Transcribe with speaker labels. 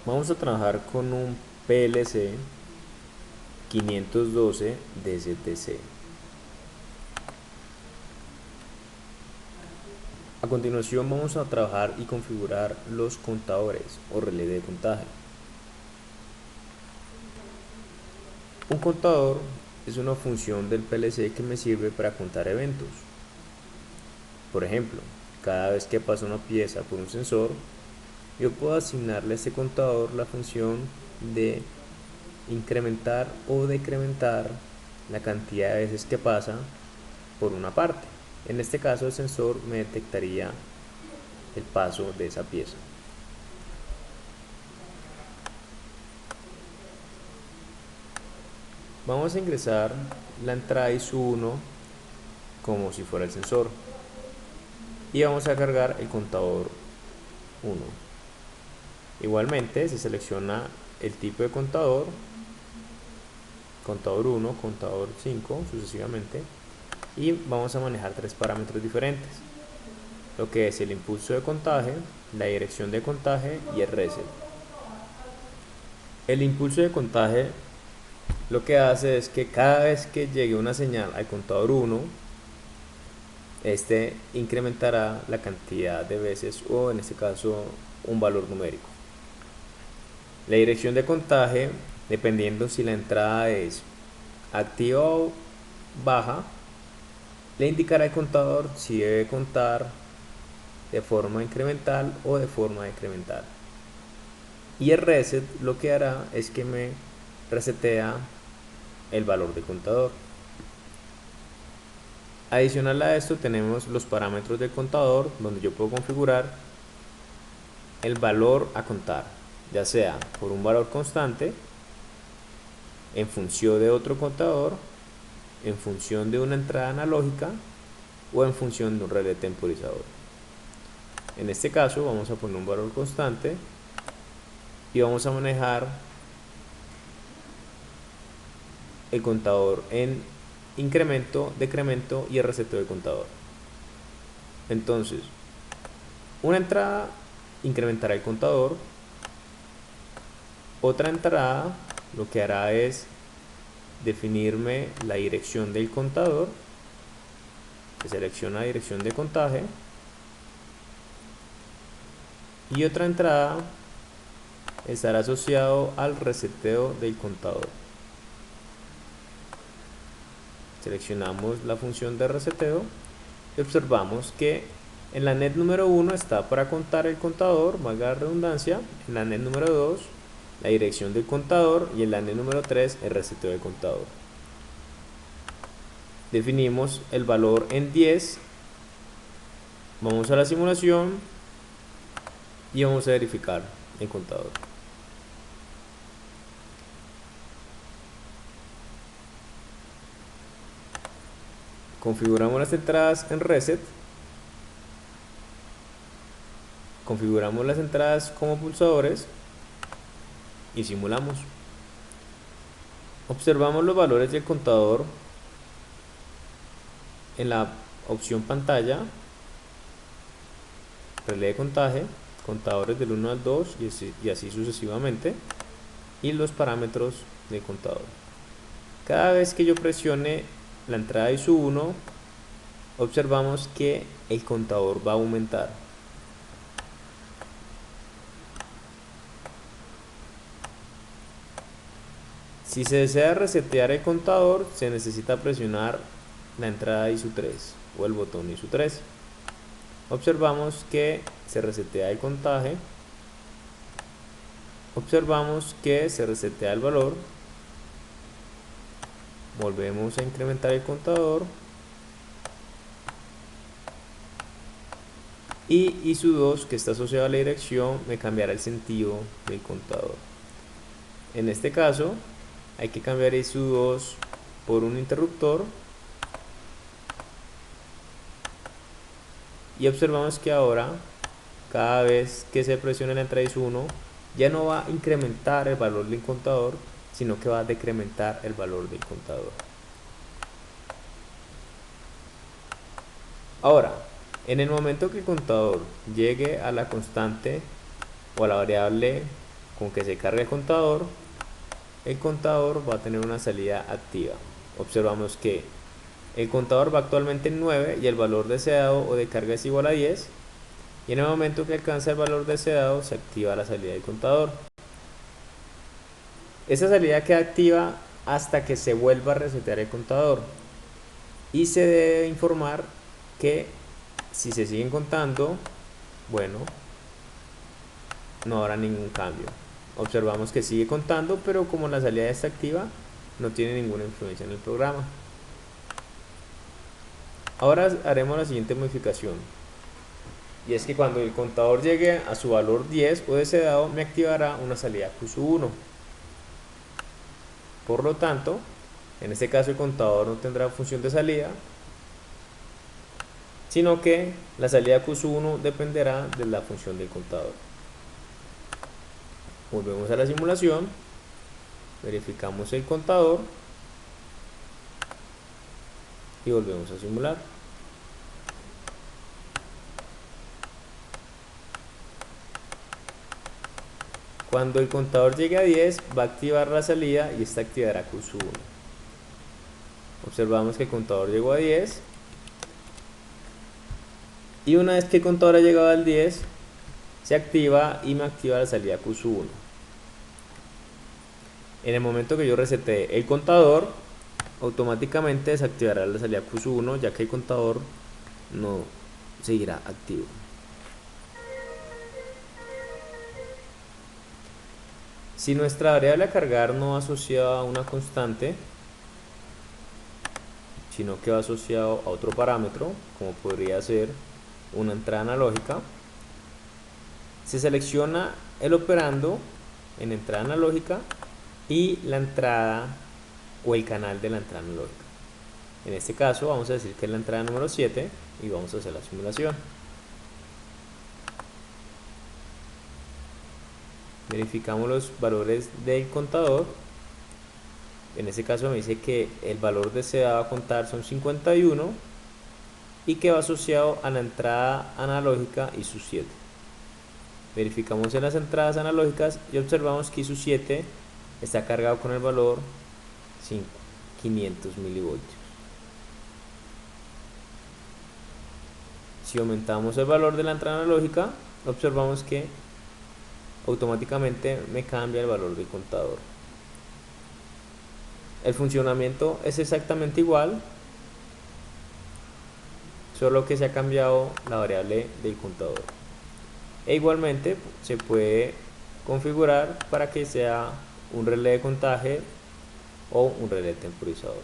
Speaker 1: Vamos a trabajar con un PLC 512 DCTC. A continuación vamos a trabajar y configurar los contadores o relé de contaje. Un contador es una función del PLC que me sirve para contar eventos. Por ejemplo, cada vez que pasa una pieza por un sensor, yo puedo asignarle a este contador la función de incrementar o decrementar la cantidad de veces que pasa por una parte. En este caso el sensor me detectaría el paso de esa pieza. Vamos a ingresar la entrada ISO1 como si fuera el sensor y vamos a cargar el contador 1. Igualmente se selecciona el tipo de contador, contador 1, contador 5, sucesivamente, y vamos a manejar tres parámetros diferentes, lo que es el impulso de contaje, la dirección de contaje y el reset. El impulso de contaje lo que hace es que cada vez que llegue una señal al contador 1, este incrementará la cantidad de veces o en este caso un valor numérico. La dirección de contaje, dependiendo si la entrada es activa o baja, le indicará al contador si debe contar de forma incremental o de forma decremental. Y el reset lo que hará es que me resetea el valor del contador. Adicional a esto tenemos los parámetros del contador, donde yo puedo configurar el valor a contar, ya sea por un valor constante, en función de otro contador, en función de una entrada analógica o en función de un relé temporizador. En este caso vamos a poner un valor constante y vamos a manejar el contador en incremento, decremento y el reseteo del contador. Entonces, una entrada incrementará el contador, otra entrada lo que hará es definirme la dirección del contador, se selecciona la dirección de contaje, y otra entrada estará asociado al reseteo del contador. Seleccionamos la función de reseteo y observamos que en la net número 1 está para contar el contador, valga la redundancia, en la net número 2 la dirección del contador y en la net número 3 el reseteo del contador. Definimos el valor en 10, vamos a la simulación y vamos a verificar el contador. Configuramos las entradas en reset, configuramos las entradas como pulsadores y simulamos. Observamos los valores del contador en la opción pantalla, relé de contaje, contadores del 1 al 2 y así sucesivamente, y los parámetros del contador. Cada vez que yo presione la entrada ISO 1, observamos que el contador va a aumentar. Si se desea resetear el contador, se necesita presionar la entrada ISO 3 o el botón ISO 3. Observamos que se resetea el contaje, observamos que se resetea el valor, volvemos a incrementar el contador y ISO 2, que está asociado a la dirección, me cambiará el sentido del contador. En este caso hay que cambiar ISO 2 por un interruptor y observamos que ahora cada vez que se presione la entrada ISO 1 ya no va a incrementar el valor del contador, sino que va a decrementar el valor del contador. Ahora, en el momento que el contador llegue a la constante o a la variable con que se cargue el contador va a tener una salida activa. Observamos que el contador va actualmente en 9 y el valor deseado o de carga es igual a 10, y en el momento que alcanza el valor deseado se activa la salida del contador. Esa salida queda activa hasta que se vuelva a resetear el contador, y se debe informar que si se siguen contando, bueno, no habrá ningún cambio. Observamos que sigue contando, pero como la salida está activa, no tiene ninguna influencia en el programa. Ahora haremos la siguiente modificación, y es que cuando el contador llegue a su valor 10 o deseado, me activará una salida Q1. Por lo tanto, en este caso el contador no tendrá función de salida, sino que la salida Q1 dependerá de la función del contador. Volvemos a la simulación, verificamos el contador y volvemos a simular. Cuando el contador llegue a 10, va a activar la salida y esta activará Q1. Observamos que el contador llegó a 10, y una vez que el contador ha llegado al 10, se activa y me activa la salida Q1. En el momento que yo resete el contador, automáticamente desactivará la salida Q1, ya que el contador no seguirá activo. Si nuestra variable a cargar no va asociada a una constante, sino que va asociado a otro parámetro, como podría ser una entrada analógica, se selecciona el operando en entrada analógica y la entrada o el canal de la entrada analógica. En este caso vamos a decir que es la entrada número 7 y vamos a hacer la simulación. Verificamos los valores del contador. En este caso me dice que el valor deseado a contar son 51 y que va asociado a la entrada analógica ISU7. Verificamos en las entradas analógicas y observamos que ISU7 está cargado con el valor 500 milivoltios. Si aumentamos el valor de la entrada analógica, observamos que automáticamente me cambia el valor del contador. El funcionamiento es exactamente igual, solo que se ha cambiado la variable del contador. E igualmente se puede configurar para que sea un relé de contaje o un relé temporizador.